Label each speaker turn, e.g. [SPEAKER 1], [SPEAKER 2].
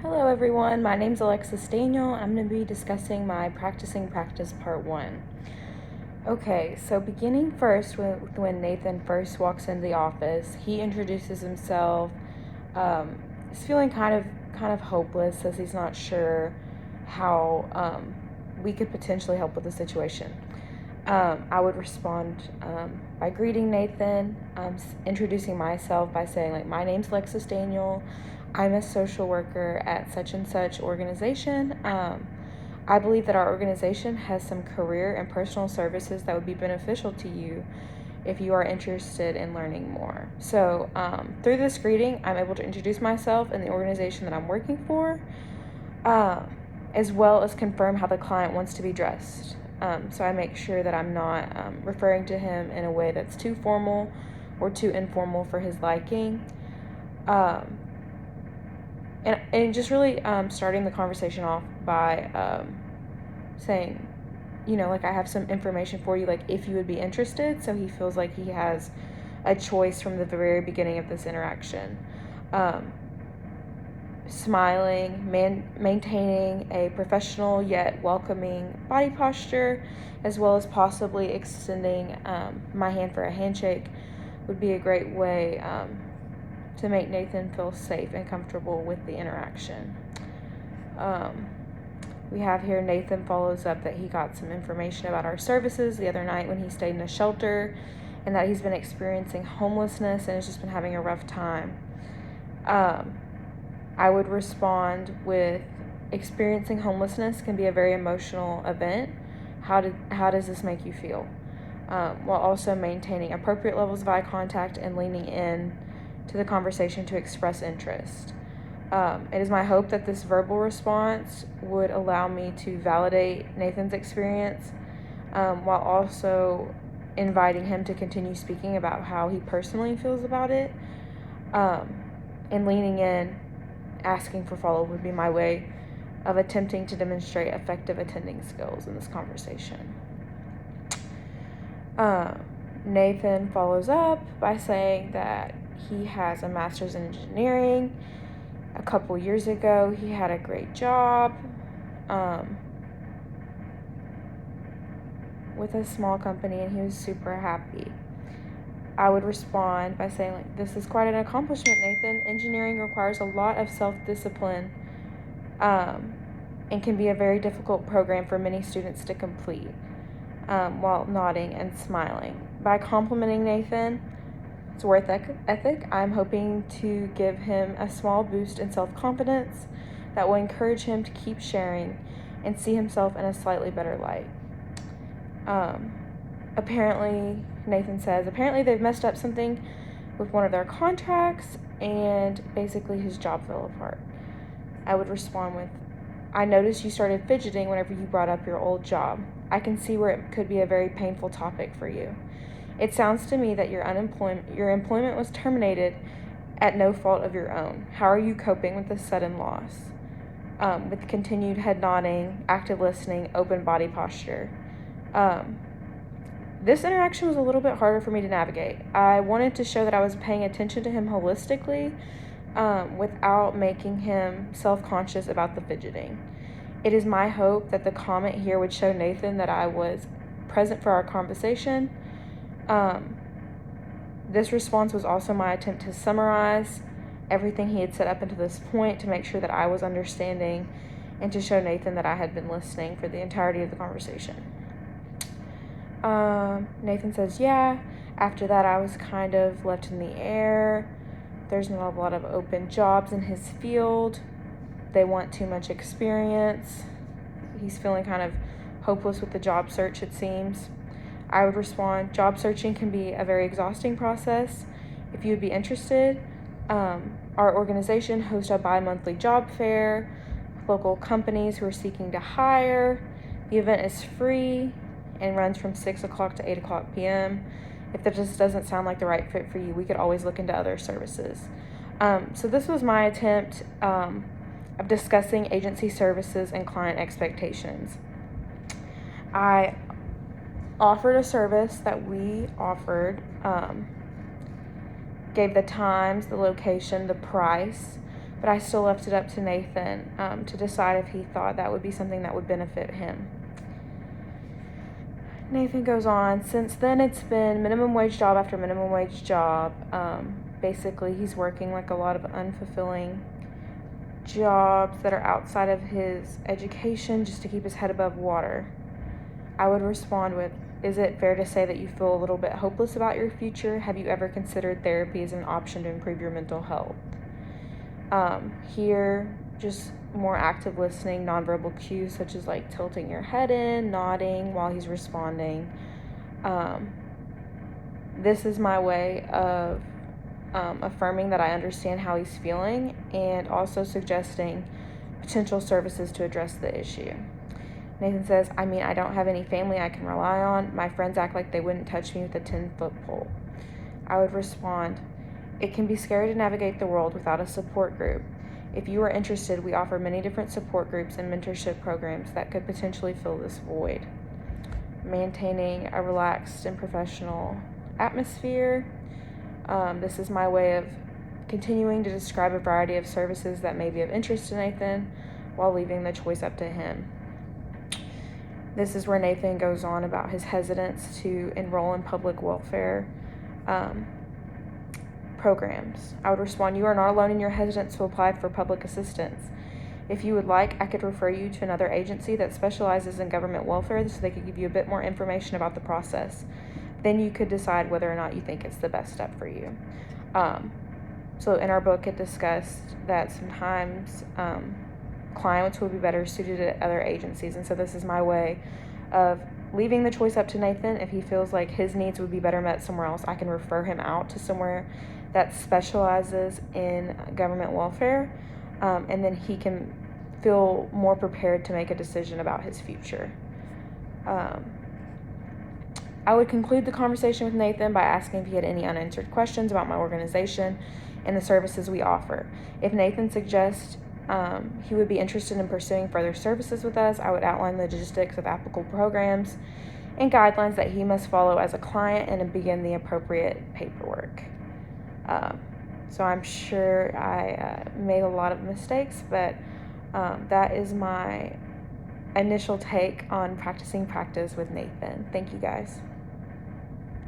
[SPEAKER 1] Hello everyone, my name is Alexis Daniel. I'm going to be discussing my practicing practice part 1. Okay, so beginning first when Nathan first walks into the office, he introduces himself. He's feeling kind of hopeless, says he's not sure how we could potentially help with the situation. I would respond by greeting Nathan, introducing myself by saying, my name's Alexis Daniel. I'm a social worker at such and such organization. I believe that our organization has some career and personal services that would be beneficial to you if you are interested in learning more. So through this greeting, I'm able to introduce myself and the organization that I'm working for, as well as confirm how the client wants to be dressed. So I make sure that I'm not referring to him in a way that's too formal or too informal for his liking. And just really starting the conversation off by saying, I have some information for you, if you would be interested, so he feels like he has a choice from the very beginning of this interaction. Smiling, maintaining a professional yet welcoming body posture, as well as possibly extending my hand for a handshake would be a great way to make Nathan feel safe and comfortable with the interaction. We have here Nathan follows up that he got some information about our services the other night when he stayed in a shelter, and that he's been experiencing homelessness and has just been having a rough time. I would respond with, experiencing homelessness can be a very emotional event. How does this make you feel? While also maintaining appropriate levels of eye contact and leaning in to the conversation to express interest. It is my hope that this verbal response would allow me to validate Nathan's experience, while also inviting him to continue speaking about how he personally feels about it, and leaning in, asking for follow-up would be my way of attempting to demonstrate effective attending skills in this conversation. Nathan follows up by saying that he has a master's in engineering. A couple years ago, he had a great job with a small company, and he was super happy. I would respond by saying, this is quite an accomplishment, Nathan. Engineering requires a lot of self-discipline and can be a very difficult program for many students to complete, while nodding and smiling. By complimenting Nathan's work ethic, I'm hoping to give him a small boost in self-confidence that will encourage him to keep sharing and see himself in a slightly better light. Apparently, Nathan says, they've messed up something with one of their contracts, and basically his job fell apart. I would respond with, I noticed you started fidgeting whenever you brought up your old job. I can see where it could be a very painful topic for you. It sounds to me that your employment was terminated at no fault of your own. How are you coping with this sudden loss? With continued head nodding, active listening, open body posture. This interaction was a little bit harder for me to navigate. I wanted to show that I was paying attention to him holistically, without making him self-conscious about the fidgeting. It is my hope that the comment here would show Nathan that I was present for our conversation. This response was also my attempt to summarize everything he had said up until this point to make sure that I was understanding and to show Nathan that I had been listening for the entirety of the conversation. Nathan says, yeah. After that, I was kind of left in the air. There's not a lot of open jobs in his field. They want too much experience. He's feeling kind of hopeless with the job search, it seems. I would respond, job searching can be a very exhausting process. If you would be interested, our organization hosts a bi-monthly job fair with local companies who are seeking to hire. The event is free and runs from 6 o'clock to 8 o'clock p.m. If that just doesn't sound like the right fit for you, we could always look into other services. So this was my attempt of discussing agency services and client expectations. I offered a service that we offered, gave the times, the location, the price, but I still left it up to Nathan to decide if he thought that would be something that would benefit him. Nathan goes on, since then it's been minimum wage job after minimum wage job. Basically, he's working like a lot of unfulfilling jobs that are outside of his education just to keep his head above water. I would respond with, is it fair to say that you feel a little bit hopeless about your future? Have you ever considered therapy as an option to improve your mental health? Here, just more active listening, nonverbal cues such as like tilting your head in, nodding while he's responding. This is my way of affirming that I understand how he's feeling and also suggesting potential services to address the issue. Nathan says, I don't have any family I can rely on. My friends act like they wouldn't touch me with a 10-foot pole. I would respond, it can be scary to navigate the world without a support group. If you are interested, we offer many different support groups and mentorship programs that could potentially fill this void. Maintaining a relaxed and professional atmosphere. This is my way of continuing to describe a variety of services that may be of interest to Nathan while leaving the choice up to him. This is where Nathan goes on about his hesitance to enroll in public welfare programs. I would respond, you are not alone in your hesitance to apply for public assistance. If you would like, I could refer you to another agency that specializes in government welfare so they could give you a bit more information about the process. Then you could decide whether or not you think it's the best step for you. So in our book, it discussed that sometimes clients would be better suited at other agencies. And so this is my way of leaving the choice up to Nathan. If he feels like his needs would be better met somewhere else, I can refer him out to somewhere that specializes in government welfare. And then he can feel more prepared to make a decision about his future. I would conclude the conversation with Nathan by asking if he had any unanswered questions about my organization and the services we offer. If Nathan suggests he would be interested in pursuing further services with us, I would outline the logistics of applicable programs and guidelines that he must follow as a client and begin the appropriate paperwork. So I'm sure I made a lot of mistakes, but that is my initial take on practicing practice with Nathan. Thank you guys.